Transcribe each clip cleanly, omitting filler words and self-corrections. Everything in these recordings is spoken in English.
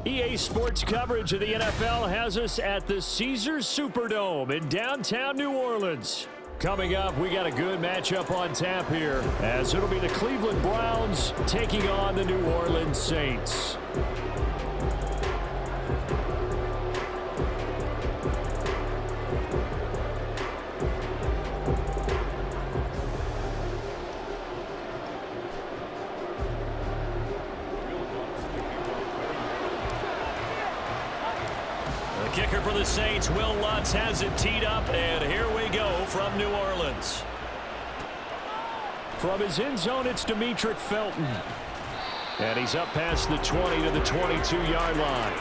EA Sports coverage of the NFL has us at the Caesars Superdome in downtown New Orleans. Coming up, we got a good matchup on tap here, as it'll be the Cleveland Browns taking on the New Orleans Saints. Kicker for the Saints, Will Lutz has it teed up, and here we go from New Orleans. From his end zone, it's Demetric Felton. And he's up past the 20 to the 22-yard line.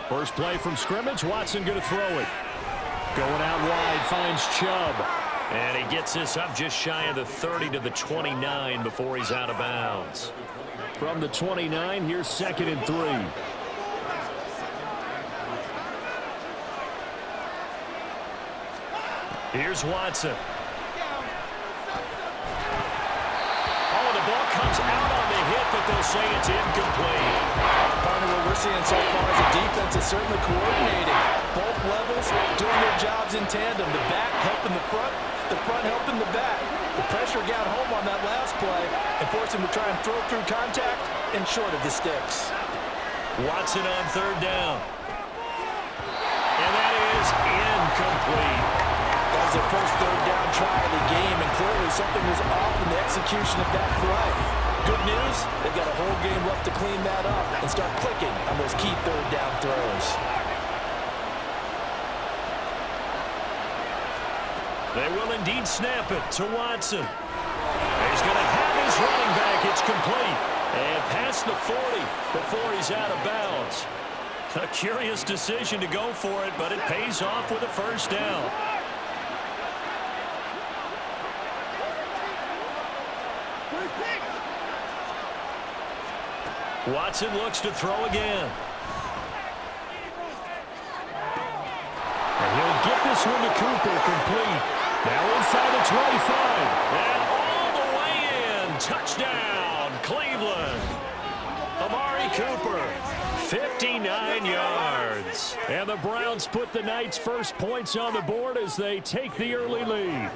First play from scrimmage, Watson going to throw it. Going out wide, finds Chubb. And he gets this up just shy of the 30 to the 29 before he's out of bounds. From the 29, here's 2nd and 3. Here's Watson. Oh, the ball comes out on the hit, but they'll say it's incomplete. Partner, what we're seeing so far is the defense is certainly coordinating. Both levels doing their jobs in tandem. The back helping the front helping the back. The pressure got home on that last play and forced him to try and throw through contact and short of the sticks. Watson on 3rd down. And that is incomplete. That was their first 3rd down try of the game, and clearly something was off in the execution of that play. Good news, they've got a whole game left to clean that up and start clicking on those key 3rd down throws. They will indeed snap it to Watson. He's going to have his running back. It's complete. And past the 40 before he's out of bounds. A curious decision to go for it, but it pays off with a 1st down. Watson looks to throw again. And he'll get this one to Cooper, complete. Now inside the 25. And all the way in. Touchdown, Cleveland. Amari Cooper, 59 yards. And the Browns put the night's first points on the board as they take the early lead.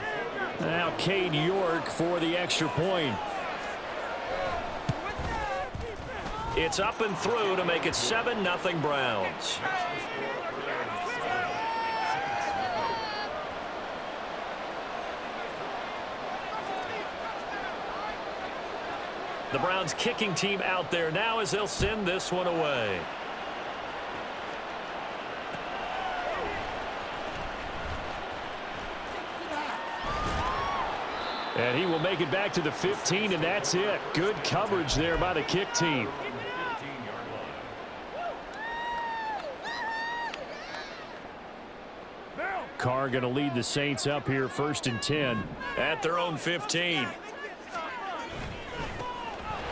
Now Cade York for the extra point. It's up and through to make it 7-0 Browns. The Browns kicking team out there now as they'll send this one away. And he will make it back to the 15, and that's it. Good coverage there by the kick team. Carr going to lead the Saints up here 1st and 10. At their own 15.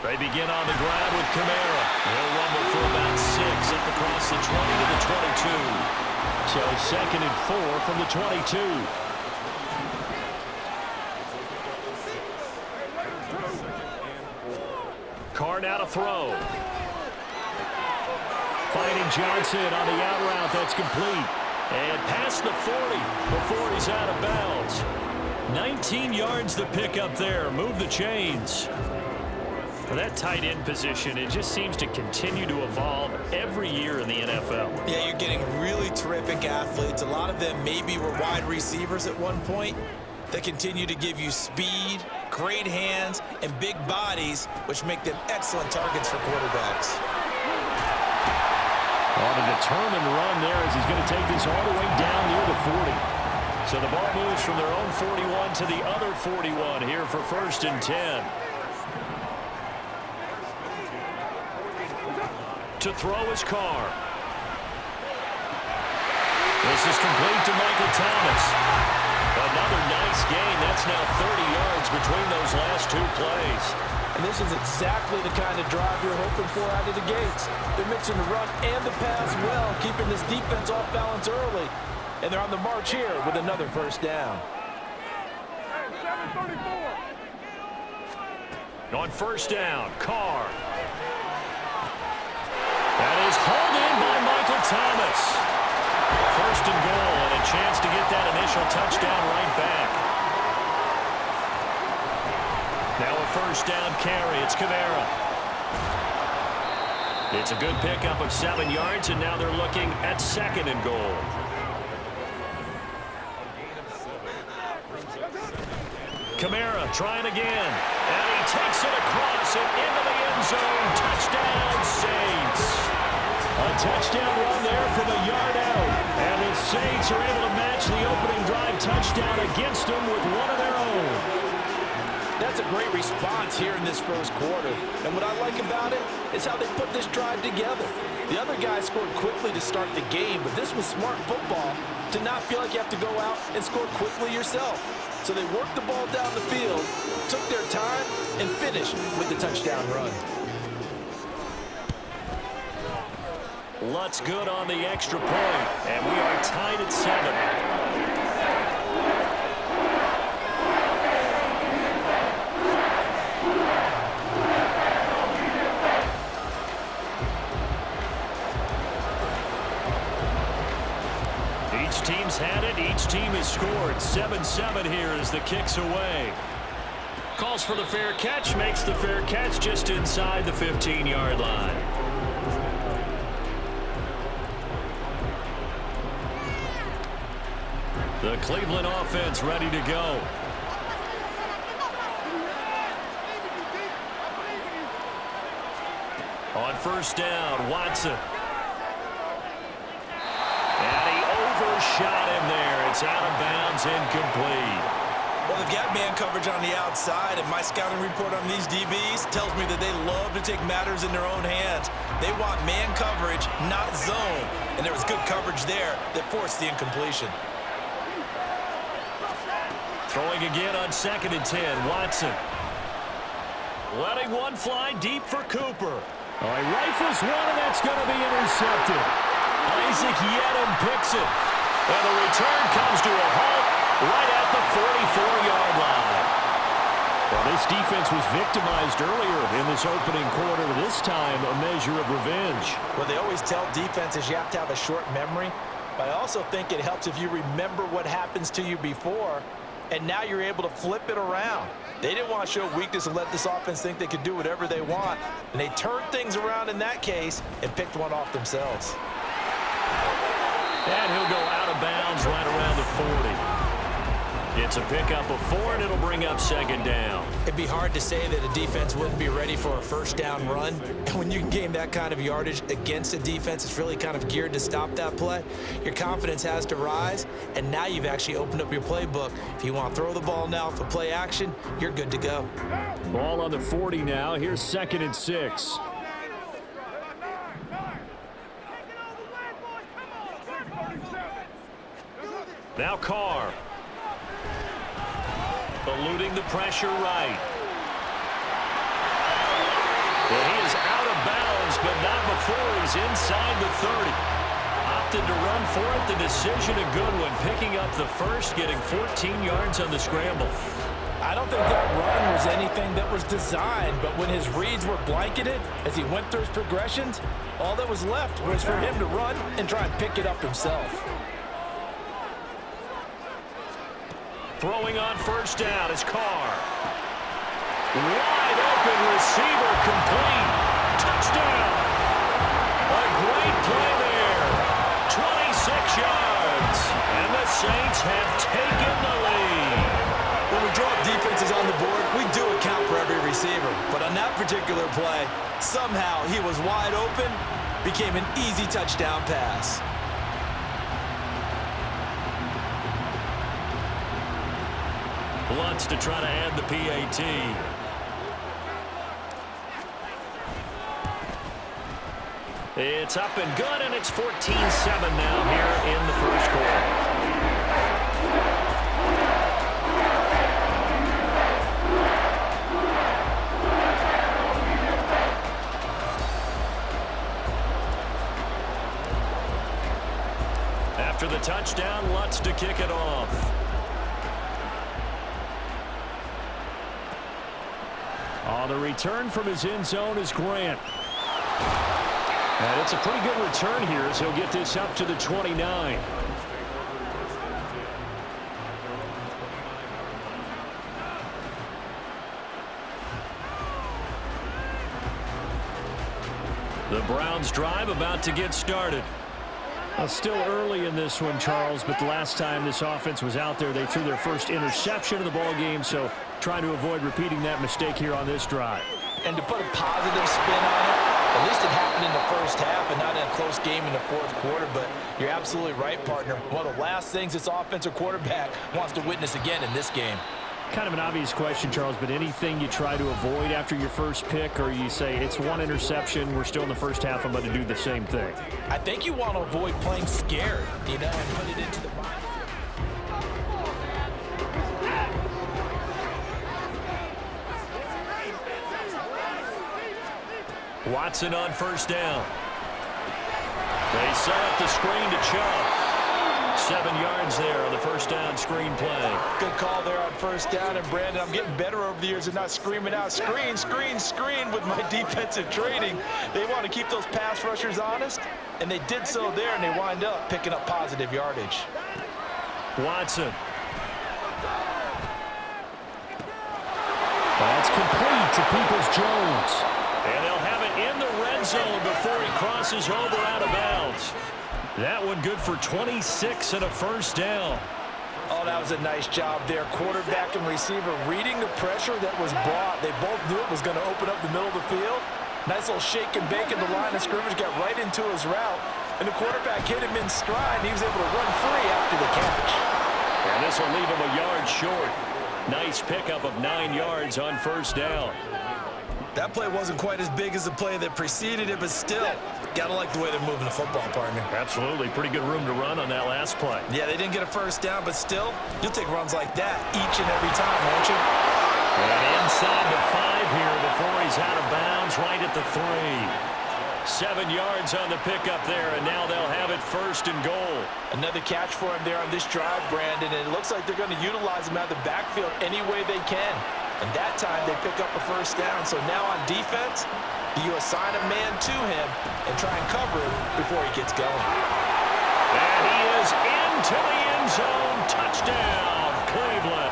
They begin on the ground with Kamara. He'll rumble for about 6 up across the 20 to the 22. So 2nd and 4 from the 22. Carr now to throw. Finding Johnson on the out route. That's complete. And past the 40 before he's out of bounds. 19 yards the pick up there. Move the chains. For that tight end position, it just seems to continue to evolve every year in the NFL. Yeah, you're getting really terrific athletes. A lot of them maybe were wide receivers at one point. They continue to give you speed, great hands, and big bodies, which make them excellent targets for quarterbacks. On a determined run there as he's going to take this all the way down near the 40. So the ball moves from their own 41 to the other 41 here for 1st and 10. To throw his Carr. This is complete to Michael Thomas. Another nice gain. That's now 30 yards between those last 2 plays. And this is exactly the kind of drive you're hoping for out of the gates. They're mixing the run and the pass well, keeping this defense off balance early. And they're on the march here with another 1st down. On 1st down, Carr. That is hauled in by Michael Thomas. 1st and goal, and a chance to get that initial touchdown right back. Now a 1st down carry. It's Kamara. It's a good pickup of 7 yards, and now they're looking at 2nd and goal. Kamara trying again, and he takes it across and into the end zone. Touchdown, Saints. A touchdown run there from a yard out, and the Saints are able to match the opening drive touchdown against them with one of their own. That's a great response here in this 1st quarter, and what I like about it is how they put this drive together. The other guys scored quickly to start the game, but this was smart football to not feel like you have to go out and score quickly yourself. So they worked the ball down the field, took their time, and finished with the touchdown run. Lutz good on the extra point, and we are tied at 7. Each team's had it. Each team has scored. 7-7 here as the kick's away. Calls for the fair catch. Makes the fair catch just inside the 15-yard line. The Cleveland offense ready to go. On 1st down, Watson. And he overshot him there. It's out of bounds, incomplete. Well, they've got man coverage on the outside, and my scouting report on these DBs tells me that they love to take matters in their own hands. They want man coverage, not zone. And there was good coverage there that forced the incompletion. Throwing again on 2nd and 10, Watson. Letting one fly deep for Cooper. Oh, he rifles one, and that's going to be intercepted. Isaac Yedem picks it. And the return comes to a halt right at the 44-yard line. Well, this defense was victimized earlier in this opening quarter. This time, a measure of revenge. Well, they always tell defenses you have to have a short memory. But I also think it helps if you remember what happens to you before, and now you're able to flip it around. They didn't want to show weakness and let this offense think they could do whatever they want. And they turned things around in that case and picked one off themselves. And he'll go out of bounds right around the 40. It's a pickup of 4, and it'll bring up 2nd down. It'd be hard to say that a defense wouldn't be ready for a 1st down run. And when you can gain that kind of yardage against a defense that's really kind of geared to stop that play, your confidence has to rise, and now you've actually opened up your playbook. If you want to throw the ball now for play action, you're good to go. Ball on the 40 now. Here's 2nd and 6. Now Carr. Eluding the pressure right. Well, he is out of bounds, but not before he's inside the 30. Opted to run for it. The decision a good one. Picking up the first, getting 14 yards on the scramble. I don't think that run was anything that was designed, but when his reads were blanketed as he went through his progressions, all that was left was for him to run and try and pick it up himself. Throwing on 1st down is Carr. Wide open receiver, complete. Touchdown. A great play there. 26 yards. And the Saints have taken the lead. that particular play. Somehow he was wide open, became an easy touchdown pass. Wants to try to add the PAT. It's up and good, and it's 14-7 now here in the first quarter. After the touchdown, Lutz to kick it off. On the return from his end zone is Grant. And it's a pretty good return here as he'll get this up to the 29. The Browns drive about to get started. Well, still early in this one, Charles, but the last time this offense was out there, they threw their first interception of the ball game, so trying to avoid repeating that mistake here on this drive. And to put a positive spin on it, at least it happened in the first half and not in a close game in the fourth quarter, but you're absolutely right, partner. One of the last things this offensive quarterback wants to witness again in this game. Kind of an obvious question, Charles, but anything you try to avoid after your first pick, or you say it's one interception, we're still in the first half, I'm going to do the same thing? I think you want to avoid playing scared, you know, and put it into the mind. Watson on first down. They set up the screen to Chubb. 7 yards there on the first down screen play. Good call there on first down. And, Brandon, I'm getting better over the years and not screaming out, screen, screen, screen with my defensive training. They want to keep those pass rushers honest, and they did so there, and they wind up picking up positive yardage. Watson. That's complete to Peoples-Jones. And they'll have it in the red zone before he crosses over out of bounds. That one good for 26 and a first down. Oh, that was a nice job there. Quarterback and receiver reading the pressure that was brought. They both knew it was going to open up the middle of the field. Nice little shake and bake in the line of scrimmage, got right into his route. And the quarterback hit him in stride, and he was able to run free after the catch. And this will leave him a yard short. Nice pickup of 9 yards on first down. That play wasn't quite as big as the play that preceded it, but still, gotta like the way they're moving the football, partner. Absolutely. Pretty good room to run on that last play. Yeah, they didn't get a first down, but still, you'll take runs like that each and every time, won't you? And inside the 5 here before he's out of bounds, right at the 3. 7 yards on the pickup there, and now they'll have it first and goal. Another catch for him there on this drive, Brandon, and it looks like they're going to utilize him out of the backfield any way they can. And that time, they pick up a first down. So now on defense, you assign a man to him and try and cover him before he gets going. And he is into the end zone. Touchdown, Cleveland.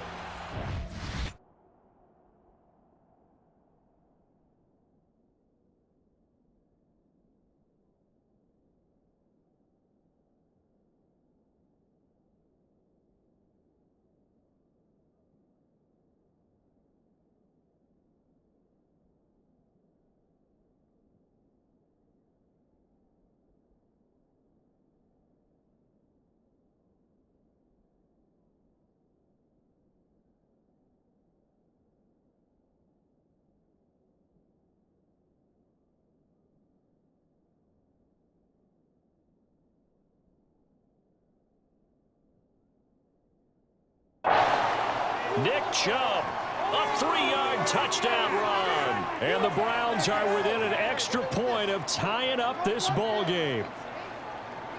Nick Chubb, a 3-yard touchdown run. And the Browns are within an extra point of tying up this ball game.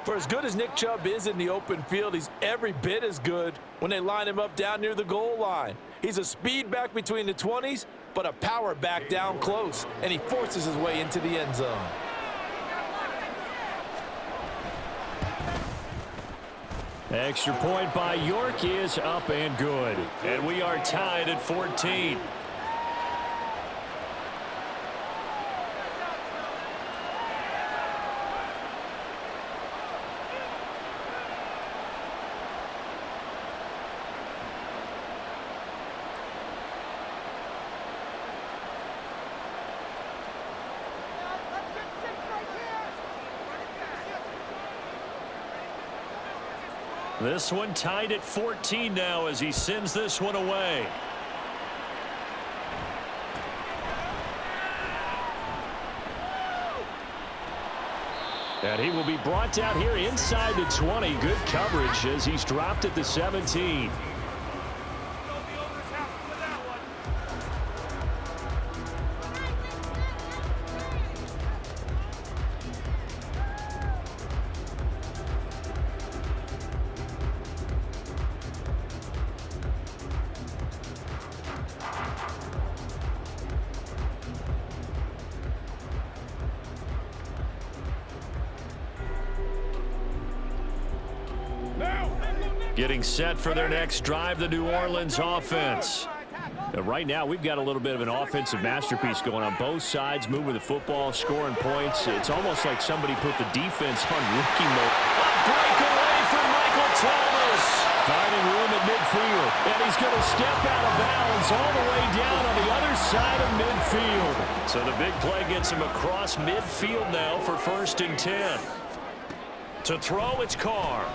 For as good as Nick Chubb is in the open field, he's every bit as good when they line him up down near the goal line. He's a speed back between the 20s, but a power back down close, and he forces his way into the end zone. Extra point by York is up and good. And we are tied at 14. This one tied at 14 now as he sends this one away. And he will be brought down here inside the 20. Good coverage as he's dropped at the 17. Getting set for their next drive, the New Orleans offense. Right now, we've got a little bit of an offensive masterpiece going on both sides, moving the football, scoring points. It's almost like somebody put the defense on rookie mode. A breakaway from Michael Thomas. Finding room at midfield, and he's going to step out of bounds all the way down on the other side of midfield. So the big play gets him across midfield now for 1st and 10. To throw, it's Carr.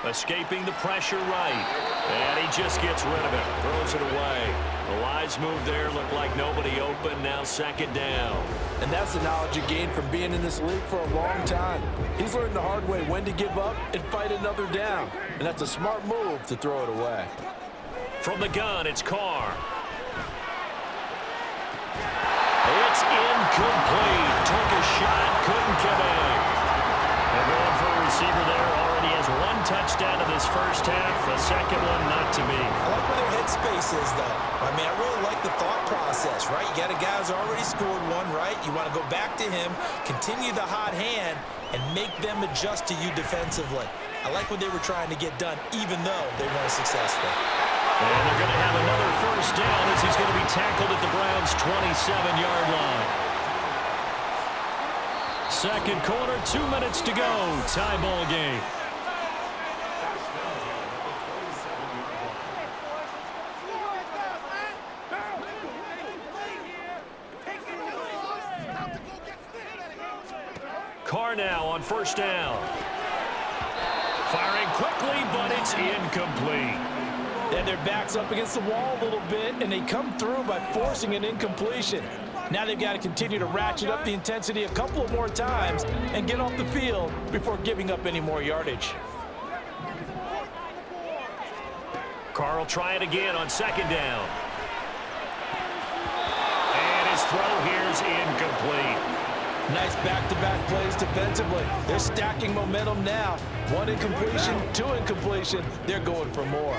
Escaping the pressure right. And he just gets rid of it. Throws it away. The wise move there. Looked like nobody open. Now 2nd down. And that's the knowledge you gain from being in this league for a long time. He's learned the hard way when to give up and fight another down. And that's a smart move to throw it away. From the gun, it's Carr. It's incomplete. Took a shot, couldn't connect. And going for a receiver there, already has 1 touchdown in this first half. A second one not to be. I like where their headspace is, though. I mean, I really like the thought process, right? You got a guy who's already scored 1, right? You want to go back to him, continue the hot hand, and make them adjust to you defensively. I like what they were trying to get done, even though they weren't successful. And they're going to have another first down as he's going to be tackled at the Browns' 27-yard line. Second quarter, 2 minutes to go. Tie ball game. Carr now on 1st down. Firing quickly, but it's incomplete. And their back's up against the wall a little bit, and they come through by forcing an incompletion. Now they've got to continue to ratchet up the intensity a couple of more times and get off the field before giving up any more yardage. Carr will try it again on 2nd down. And his throw here is incomplete. Nice back-to-back plays defensively. They're stacking momentum now. 1 incompletion, 2 incompletion. They're going for more.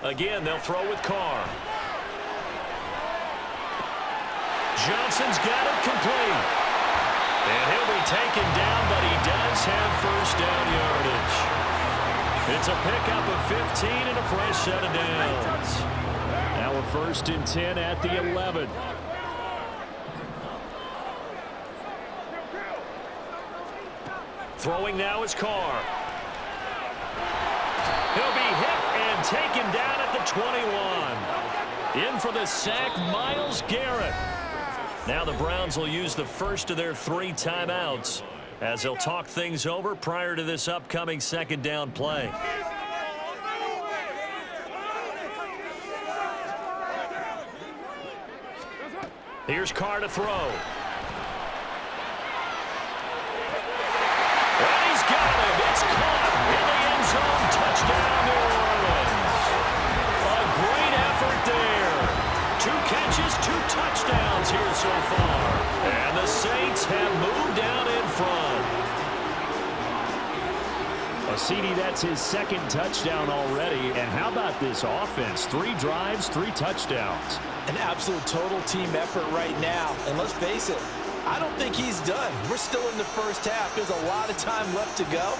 Again, they'll throw with Carr. Johnson's got it complete. And he'll be taken down, but he does have 1st down yardage. It's a pickup of 15 and a fresh set of downs. Now a 1st and 10 at the 11. Throwing now is Carr. He'll be hit and taken down at the 21. In for the sack, Myles Garrett. Now the Browns will use the first of their 3 timeouts as they'll talk things over prior to this upcoming 2nd down play. Here's Carr to throw. And he's got it. It's caught in the end zone. Touchdown, New Orleans. A great effort there. 2 catches, 2 touchdowns here so far. And the Saints have moved down in front. CD, that's his 2nd touchdown already. And how about this offense? 3 drives, 3 touchdowns. An absolute total team effort right now. And let's face it, I don't think he's done. We're still in the first half. There's a lot of time left to go.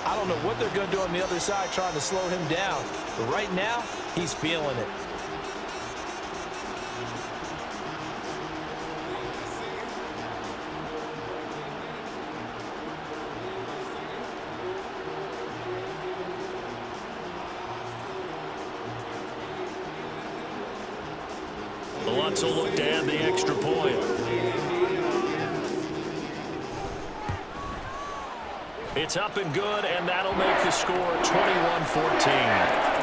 I don't know what they're going to do on the other side trying to slow him down. But right now, he's feeling it. The Lutz will look to add the extra point. It's up and good, and that'll make the score 21-14.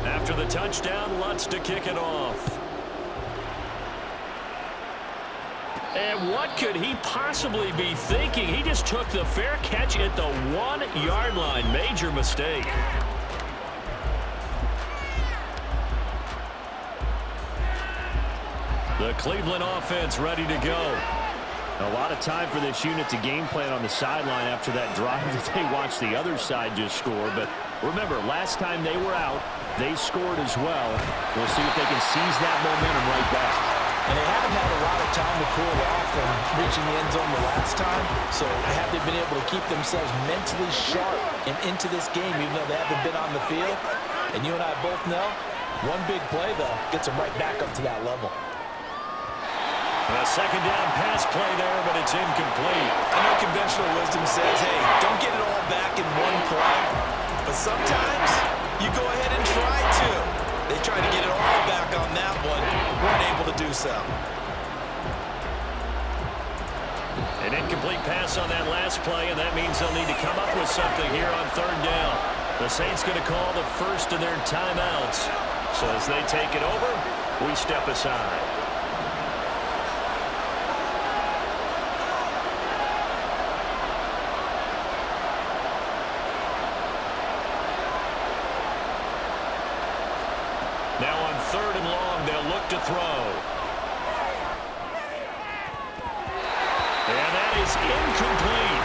After the touchdown, Lutz to kick it off. And what could he possibly be thinking? He just took the fair catch at the 1-yard line. Major mistake. The Cleveland offense ready to go. A lot of time for this unit to game plan on the sideline after that drive that they watched the other side just score. But remember, last time they were out, they scored as well. We'll see if they can seize that momentum right back. And they haven't had a lot of time to cool off from reaching the end zone the last time. So have they been able to keep themselves mentally sharp and into this game, even though they haven't been on the field? And you and I both know, one big play, though, gets them right back up to that level. A second down pass play there, but it's incomplete. I know conventional wisdom says, hey, don't get it all back in one play. But sometimes you go ahead and try to. They tried to get it all back on that one. Weren't able to do so. An incomplete pass on that last play, and that means they'll need to come up with something here on third down. The Saints going to call the first of their timeouts. So as they take it over, we step aside. Now on third and long, they'll look to throw. And that is incomplete.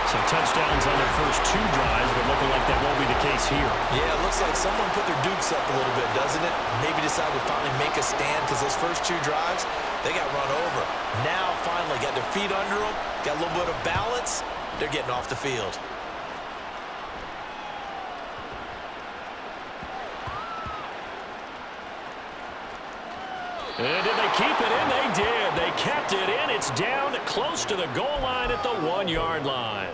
So touchdowns on their first 2 drives, but looking like that won't be the case here. Yeah, it looks like someone put their dukes up a little bit, doesn't it? Maybe decided to finally make a stand because those first 2 drives, they got run over. Now, finally, got their feet under them, got a little bit of balance. They're getting off the field. And did they keep it in? They did. They kept it in. It's down close to the goal line at the 1-yard line.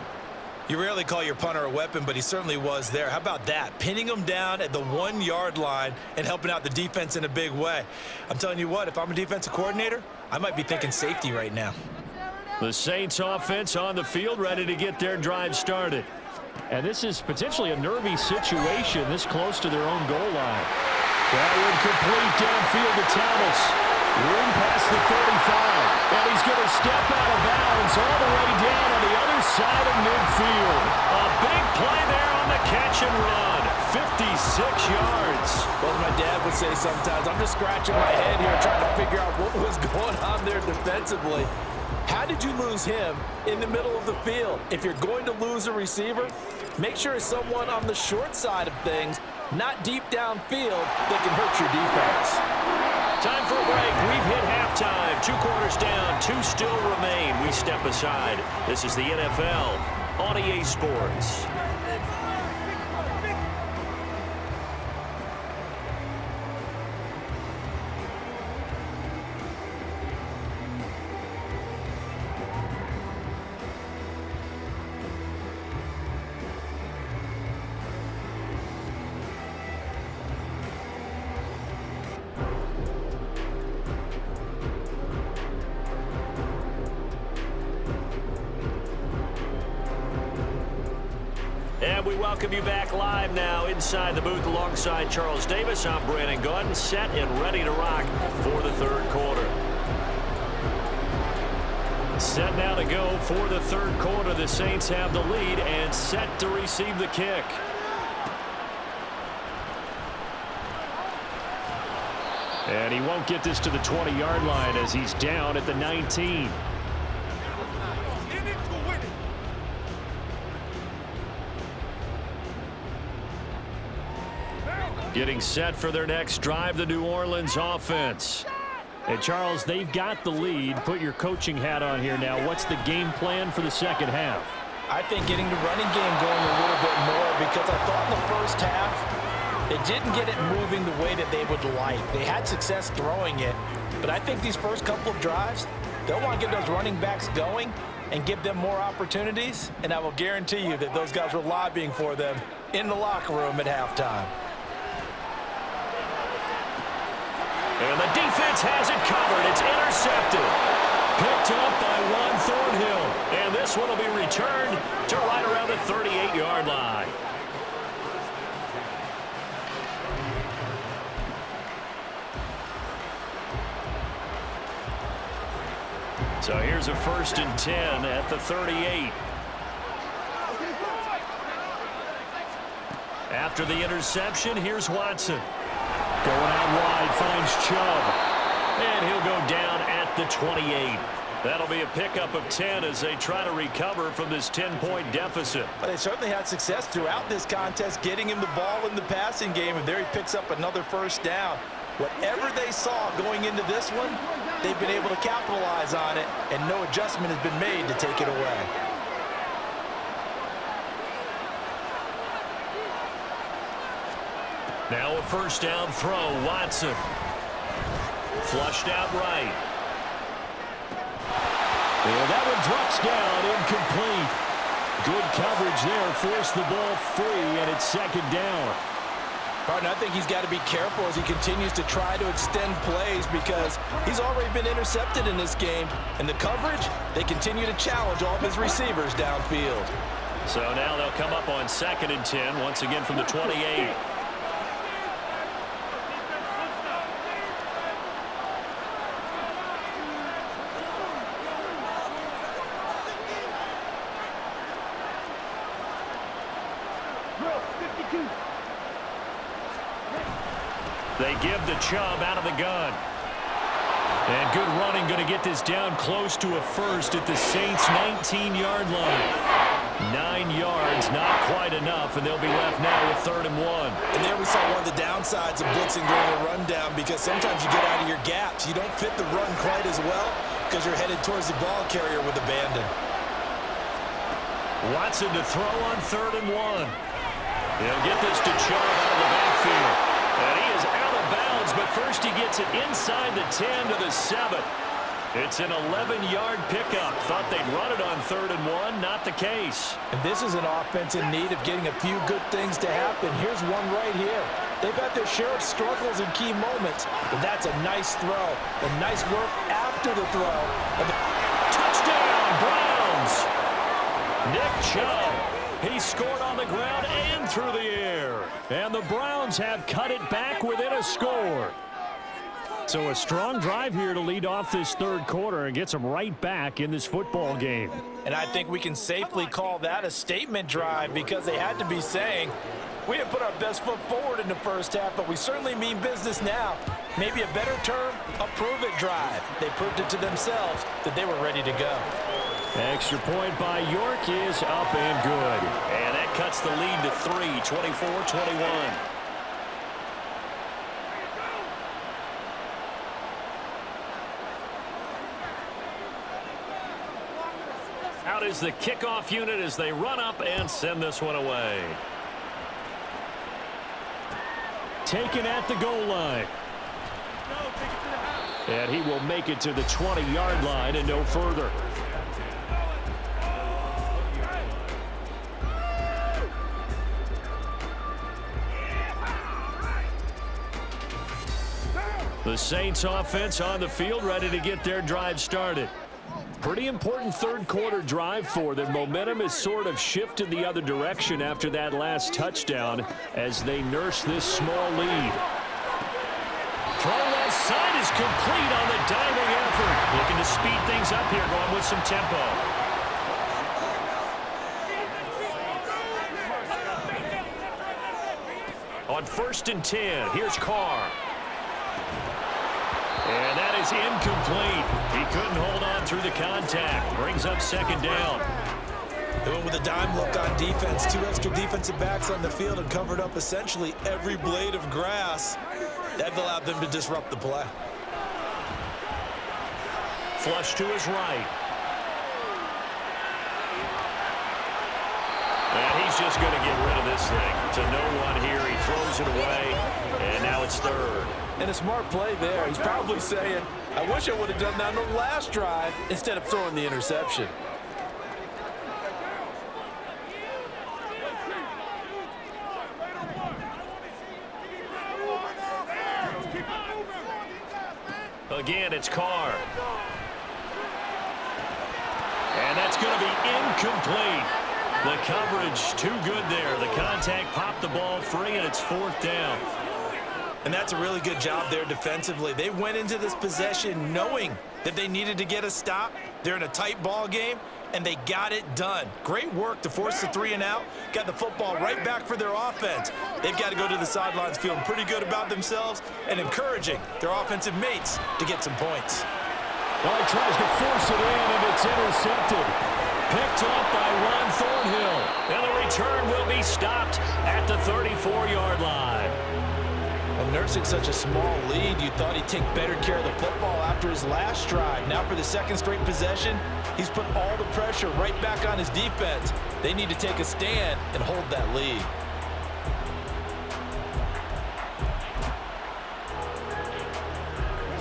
You rarely call your punter a weapon, but he certainly was there. How about that? Pinning him down at the 1-yard line and helping out the defense in a big way. I'm telling you what, if I'm a defensive coordinator, I might be thinking safety right now. The Saints offense on the field ready to get their drive started. And this is potentially a nervy situation this close to their own goal line. That one complete downfield to Thomas. Room past the 35. And he's going to step out of bounds all the way down on the other side of midfield. A big play there on the catch and run. 56 yards. Well, as my dad would say sometimes, I'm just scratching my head here trying to figure out what was going on there defensively. How did you lose him in the middle of the field? If you're going to lose a receiver, make sure it's someone on the short side of things, not deep downfield, that can hurt your defense. Time for a break. We've hit halftime. 2 quarters down, 2 still remain. We step aside. This is the NFL on EA Sports. And we welcome you back live now inside the booth alongside Charles Davis. I'm Brandon Gordon, set and ready to rock for the third quarter. Set now to go for the third quarter. The Saints have the lead and set to receive the kick. And he won't get this to the 20-yard line as he's down at the 19. Getting set for their next drive, the New Orleans offense. And Charles, they've got the lead. Put your coaching hat on here now. What's the game plan for the second half? I think getting the running game going a little bit more, because I thought in the first half they didn't get it moving the way that they would like. They had success throwing it, But I think these first couple of drives, they'll want to get those running backs going and give them more opportunities, and I will guarantee you that those guys were lobbying for them in the locker room at halftime. And the defense has it covered. It's intercepted. Picked up by Juan Thornhill. And this one will be returned to right around the 38-yard line. So here's a 1st and 10 at the 38. After the interception, here's Watson. Going out wide, finds Chubb. And he'll go down at the 28. That'll be a pickup of 10 as they try to recover from this 10-point deficit. But they certainly had success throughout this contest, getting him the ball in the passing game, and there he picks up another 1st down. Whatever they saw going into this one, they've been able to capitalize on it, and no adjustment has been made to take it away. Now a 1st down throw, Watson. Flushed out right. And that one drops down, incomplete. Good coverage there, forced the ball free, and it's 2nd down. Pardon, I think he's got to be careful as he continues to try to extend plays because he's already been intercepted in this game. And the coverage, they continue to challenge all of his receivers downfield. So now they'll come up on 2nd and 10, once again from the 28. They give the Chubb out of the gun. And good running, going to get this down close to a 1st at the Saints' 19-yard line. 9 yards, not quite enough, and they'll be left now with 3rd and 1. And there we saw one of the downsides of blitzing during a rundown because sometimes you get out of your gaps. You don't fit the run quite as well because you're headed towards the ball carrier with abandon. Watson to throw on 3rd and 1. He'll get this to Chubb out of the backfield. And he is out of bounds, but first he gets it inside the 10 to the 7. It's an 11-yard pickup. Thought they'd run it on 3rd and 1. Not the case. And this is an offense in need of getting a few good things to happen. Here's one right here. They've had their share of struggles in key moments, but that's a nice throw. And nice work after the throw. Touchdown, Browns! Nick Chubb. He scored on the ground and through the air. And the Browns have cut it back within a score. So a strong drive here to lead off this 3rd quarter and gets them right back in this football game. And I think we can safely call that a statement drive because they had to be saying, we didn't put our best foot forward in the 1st half, but we certainly mean business now. Maybe a better term, a prove-it drive. They proved it to themselves that they were ready to go. Extra point by York is up and good. And that cuts the lead to 3, 24-21. Out is the kickoff unit as they run up and send this one away. Taken at the goal line. And he will make it to the 20-yard line and no further. The Saints offense on the field, ready to get their drive started. Pretty important 3rd quarter drive for them. Momentum has sort of shifted the other direction after that last touchdown as they nurse this small lead. Throw left side is complete on the diving effort. Looking to speed things up here, going with some tempo. On 1st and 10, here's Carr. And that is incomplete. He couldn't hold on through the contact. Brings up 2nd down. They went with a dime look on defense. 2 extra defensive backs on the field and covered up essentially every blade of grass. That allowed them to disrupt the play. Flush to his right. And he's just going to get rid of this thing. To no one here. He throws it away. And now it's 3rd. And a smart play there. He's probably saying, I wish I would have done that on the last drive instead of throwing the interception. Again, it's Carr. And that's going to be incomplete. The coverage too good there. The contact popped the ball free, and it's 4th down. And that's a really good job there defensively. They went into this possession knowing that they needed to get a stop. They're in a tight ball game, and they got it done. Great work to force the 3 and out. Got the football right back for their offense. They've got to go to the sidelines feeling pretty good about themselves and encouraging their offensive mates to get some points. Well, he tries to force it in, and it's intercepted. Picked up by Ron Thornhill. And the return will be stopped at the 34-yard line. Well, nursing such a small lead, you thought he'd take better care of the football after his last drive. Now for the second straight possession, he's put all the pressure right back on his defense. They need to take a stand and hold that lead.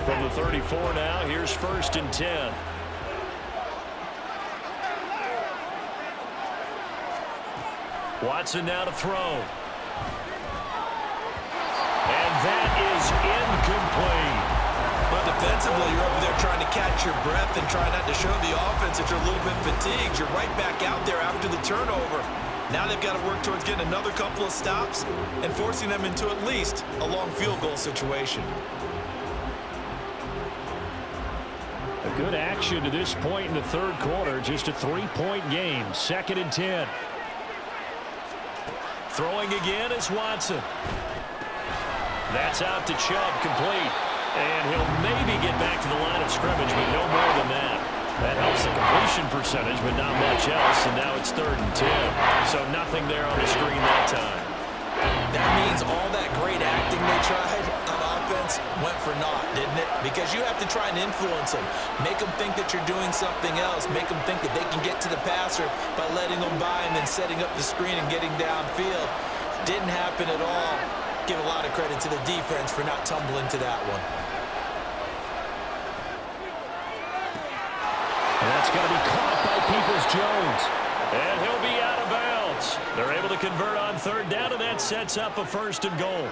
From the 34 now, here's 1st and 10. Watson now to throw. And that is incomplete. But defensively, you're over there trying to catch your breath and try not to show the offense that you're a little bit fatigued. You're right back out there after the turnover. Now they've got to work towards getting another couple of stops and forcing them into at least a long field goal situation. A good action to this point in the 3rd quarter. Just a 3-point game. 2nd and 10. Throwing again is Watson. That's out to Chubb, complete. And he'll maybe get back to the line of scrimmage, but no more than that. That helps the completion percentage, but not much else. And now it's 3rd and 10. So nothing there on the screen that time. That means all that great acting they tried on offense went for naught, didn't it? Because you have to try and influence them. Make them think that you're doing something else. Make them think that they can get to the passer by letting them by and then setting up the screen and getting downfield. Didn't happen at all. Give a lot of credit to the defense for not tumbling to that one. And that's going to be caught by Peoples-Jones. And he'll be out of bounds. They're able to convert on 3rd down, and that sets up a 1st and goal.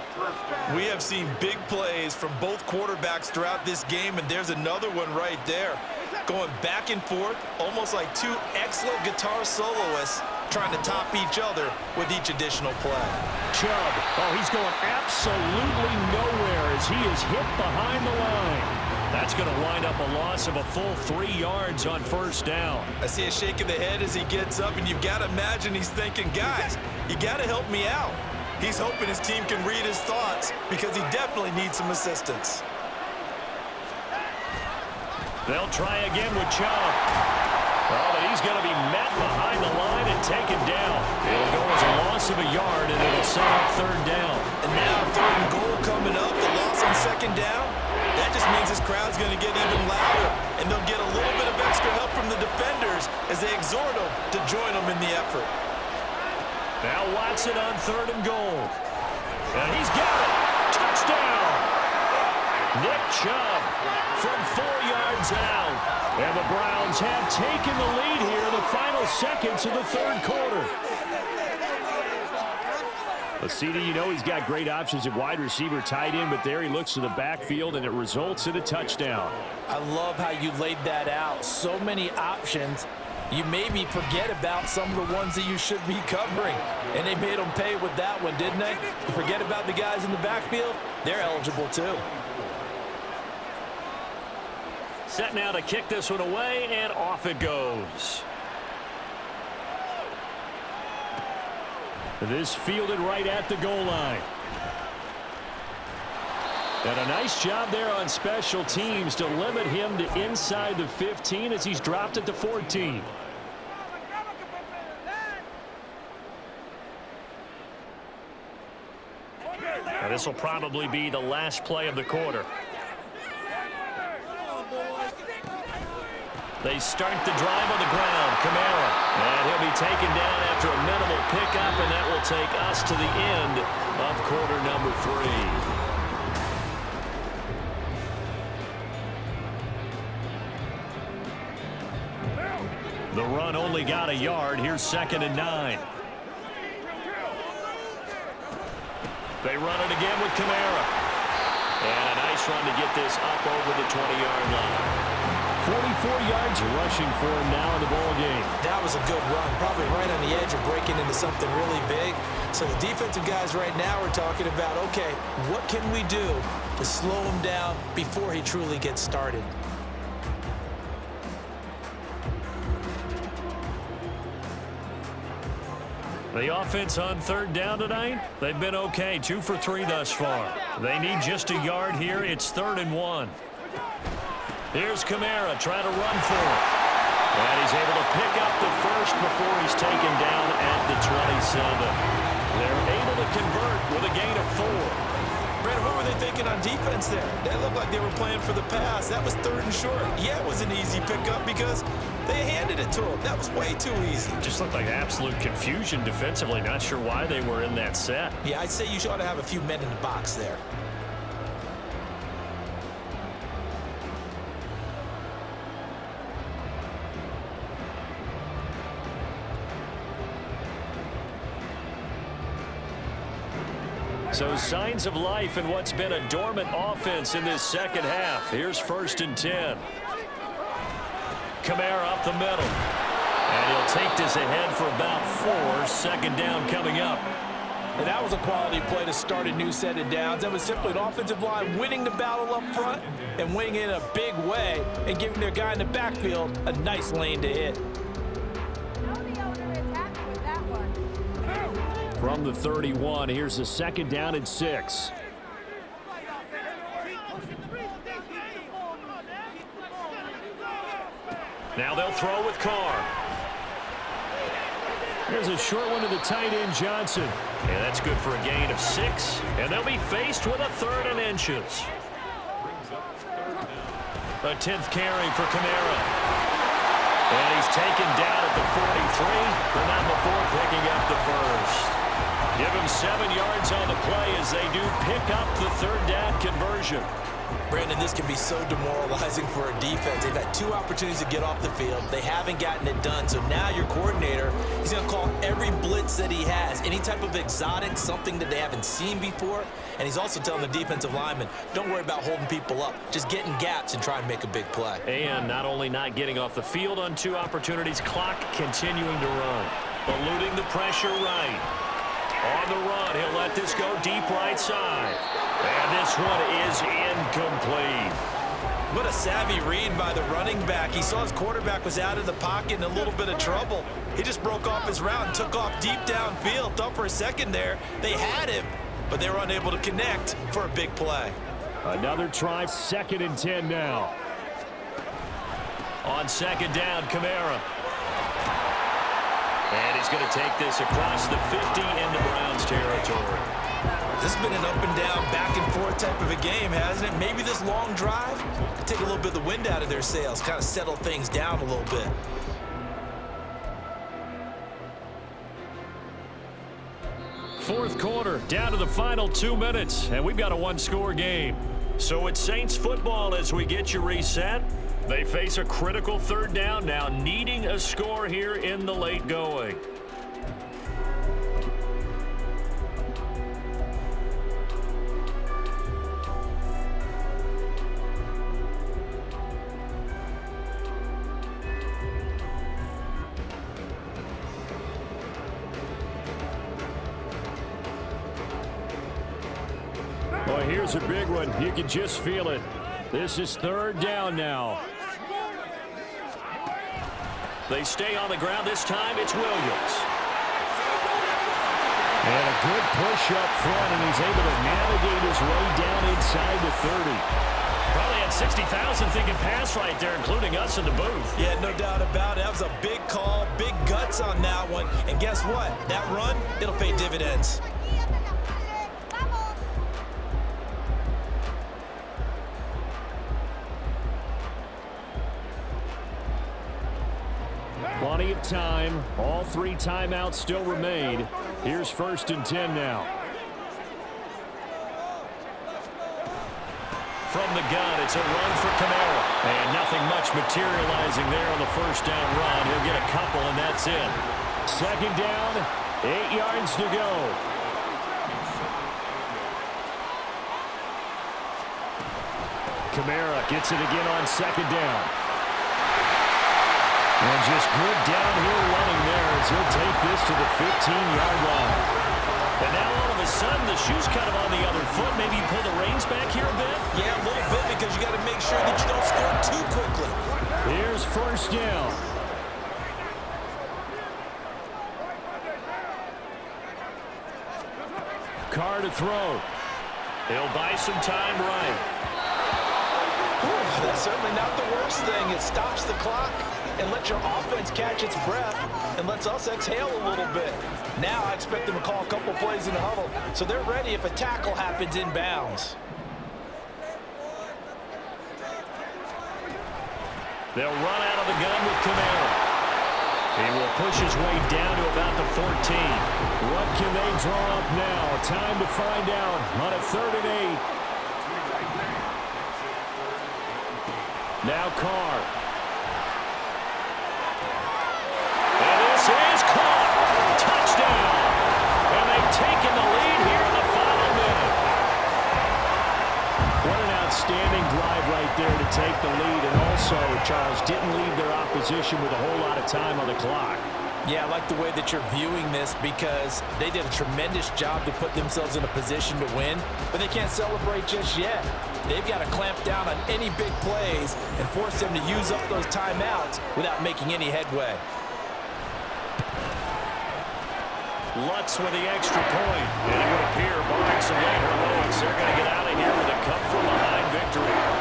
We have seen big plays from both quarterbacks throughout this game, and there's another one right there. Going back and forth, almost like two excellent guitar soloists trying to top each other with each additional play. Chubb, oh, he's going absolutely nowhere as he is hit behind the line. That's going to wind up a loss of a full 3 yards on 1st down. I see a shake of the head as he gets up, and you've got to imagine he's thinking, guys, you got to help me out. He's hoping his team can read his thoughts because he definitely needs some assistance. They'll try again with Chubb. Oh, but he's going to be met behind the line and taken down. It'll go as a loss of a yard, and it'll set up 3rd down. And now 3rd and goal coming up, the loss on 2nd down. That just means this crowd's going to get even louder, and they'll get a little bit of extra help from the defenders as they exhort them to join them in the effort. Now Watson on 3rd and goal. And he's got it. Touchdown. Nick Chubb from 4 yards out. And the Browns have taken the lead here in the final seconds of the 3rd quarter. But CD, you know he's got great options at wide receiver, tight end, but there he looks to the backfield, and it results in a touchdown. I love how you laid that out. So many options. You maybe forget about some of the ones that you should be covering. And they made them pay with that one, didn't they? You forget about the guys in the backfield, they're eligible too. Set now to kick this one away, and off it goes. This fielded right at the goal line. And a nice job there on special teams to limit him to inside the 15 as he's dropped it to 14. Now this will probably be the last play of the quarter. They start the drive on the ground. Kamara. And he'll be taken down after a minimal pickup, and that will take us to the end of quarter number 3. The run only got a yard. Here's 2nd and 9. They run it again with Kamara. And a nice run to get this up over the 20-yard line. 44 yards rushing for him now in the ball game. That was a good run, probably right on the edge of breaking into something really big. So the defensive guys right now are talking about, okay, what can we do to slow him down before he truly gets started? The offense on 3rd down tonight, they've been okay. 2 for 3 thus far. They need just a yard here. It's 3rd and 1. Here's Kamara trying to run for it. And he's able to pick up the first before he's taken down at the 27. They're able to convert with a gain of 4. Brad, what were they thinking on defense there? They looked like they were playing for the pass. That was 3rd and short. Yeah, it was an easy pickup because they handed it to him. That was way too easy. Just looked like absolute confusion defensively. Not sure why they were in that set. Yeah, I'd say you ought to have a few men in the box there. So signs of life in what's been a dormant offense in this second half. Here's 1st and 10. Kamara up the middle. And he'll take this ahead for about 4. 2nd down coming up. And that was a quality play to start a new set of downs. That was simply an offensive line winning the battle up front and winning it in a big way and giving their guy in the backfield a nice lane to hit. From the 31, here's a 2nd down and 6. Now they'll throw with Carr. Here's a short one to the tight end, Johnson. And that's good for a gain of 6. And they'll be faced with a 3rd and inches. A 10th carry for Kamara. And he's taken down at the 43, but not before picking up the first. Give him 7 yards on the play as they do pick up the 3rd down conversion. Brandon, this can be so demoralizing for a defense. They've had 2 opportunities to get off the field. They haven't gotten it done. So now your coordinator, he's going to call every blitz that he has, any type of exotic, something that they haven't seen before. And he's also telling the defensive lineman, don't worry about holding people up. Just get in gaps and try and make a big play. And not only not getting off the field on 2 opportunities, clock continuing to run. Eluding the pressure right. On the run, he'll let this go deep right side. And this one is incomplete. What a savvy read by the running back. He saw his quarterback was out of the pocket in a little bit of trouble. He just broke off his route and took off deep downfield. Thought for a second there they had him, but they were unable to connect for a big play. Another try, 2nd and 10 now. On 2nd down, Kamara. And he's going to take this across the 50 into Browns territory. This has been an up and down, back and forth type of a game, hasn't it? Maybe this long drive could take a little bit of the wind out of their sails, kind of settle things down a little bit. Fourth quarter, down to the final 2 minutes, and we've got a 1-score game. So it's Saints football as we get you reset. They face a critical 3rd down now, needing a score here in the late going. Well, here's a big one. You can just feel it. This is 3rd down now. They stay on the ground. This time it's Williams. And a good push up front, and he's able to navigate his way down inside the 30. Probably had 60,000 thinking pass right there, including us in the booth. Yeah, no doubt about it. That was a big call, big guts on that one. And guess what? That run, it'll pay dividends. Plenty of time. All 3 timeouts still remain. Here's 1st and 10 now. From the gun, it's a run for Kamara. And nothing much materializing there on the first down run. He'll get a couple, and that's it. Second down, 8 yards to go. Kamara gets it again on second down. And just good downhill running there as he'll take this to the 15-yard line. And now all of a sudden, the shoe's kind of on the other foot. Maybe you pull the reins back here a bit? Yeah, a little bit, because you got to make sure that you don't score too quickly. Here's first down. Carr to throw. He'll buy some time right. That's certainly not the worst thing. It stops the clock and lets your offense catch its breath and lets us exhale a little bit. Now I expect them to call a couple plays in the huddle, so they're ready if a tackle happens inbounds. They'll run out of the gun with Kamara. He will push his way down to about the 14. What can they draw up now? Time to find out on a 3rd and 8. Now Carr. And this is caught. Touchdown. And they've taken the lead here in the final minute. What an outstanding drive right there to take the lead. And also, Charles, didn't leave their opposition with a whole lot of time on the clock. Yeah, I like the way that you're viewing this because they did a tremendous job to put themselves in a position to win, but they can't celebrate just yet. They've got to clamp down on any big plays and force them to use up those timeouts without making any headway. Lutz with the extra point. And it would appear, barring some late heroics, they're going to get out of here with a come-from-behind victory.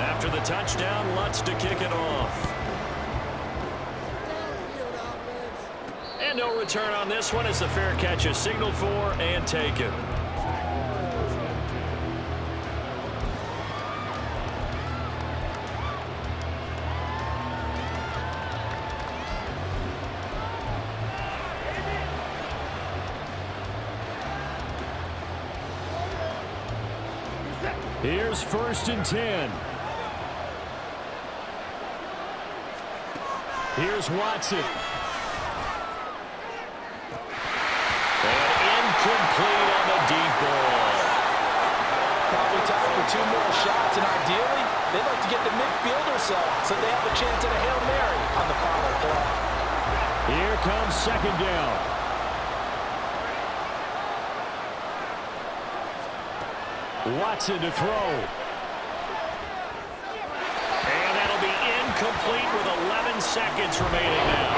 After the touchdown, Lutz to kick it off. And no return on this one as the fair catch is signaled for and taken. Here's 1st and 10. Here's Watson. Incomplete on the deep ball. Probably time for 2 more shots, and ideally, they'd like to get the midfield or so they have a chance at a Hail Mary on the final play. Here comes 2nd down. Watson to throw. And that'll be incomplete with 11 seconds remaining now.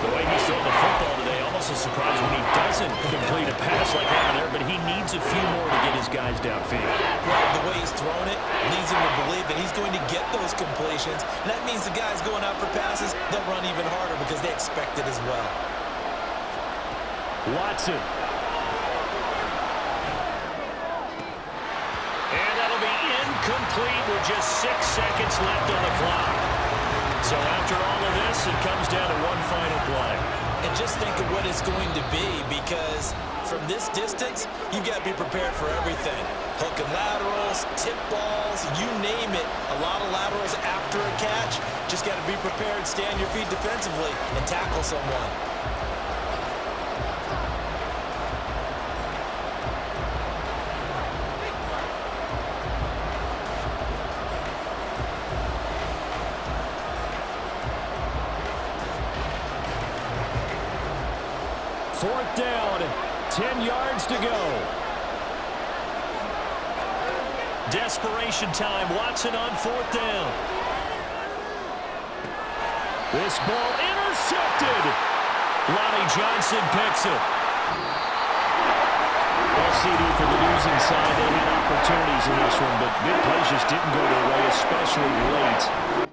The way he's throwing the football today, almost a surprise when he doesn't complete a pass like that there, but he needs a few more to get his guys downfield. Well, the way he's throwing it leads him to believe that he's going to get those completions, and that means the guys going out for passes, they'll run even harder because they expect it as well. Watson. And that'll be incomplete with just 6 seconds left on the clock. So after all of this, it comes down to one final play. And just think of what it's going to be, because from this distance, you've got to be prepared for everything. Hook and laterals, tip balls, you name it. A lot of laterals after a catch. Just got to be prepared, stay on your feet defensively, and tackle someone. Fourth down, 10 yards to go. Desperation time. Watson on 4th down. This ball intercepted. Lonnie Johnson picks it. Well, CD, for the losing side, they had opportunities in this one, but big plays just didn't go their way, especially late.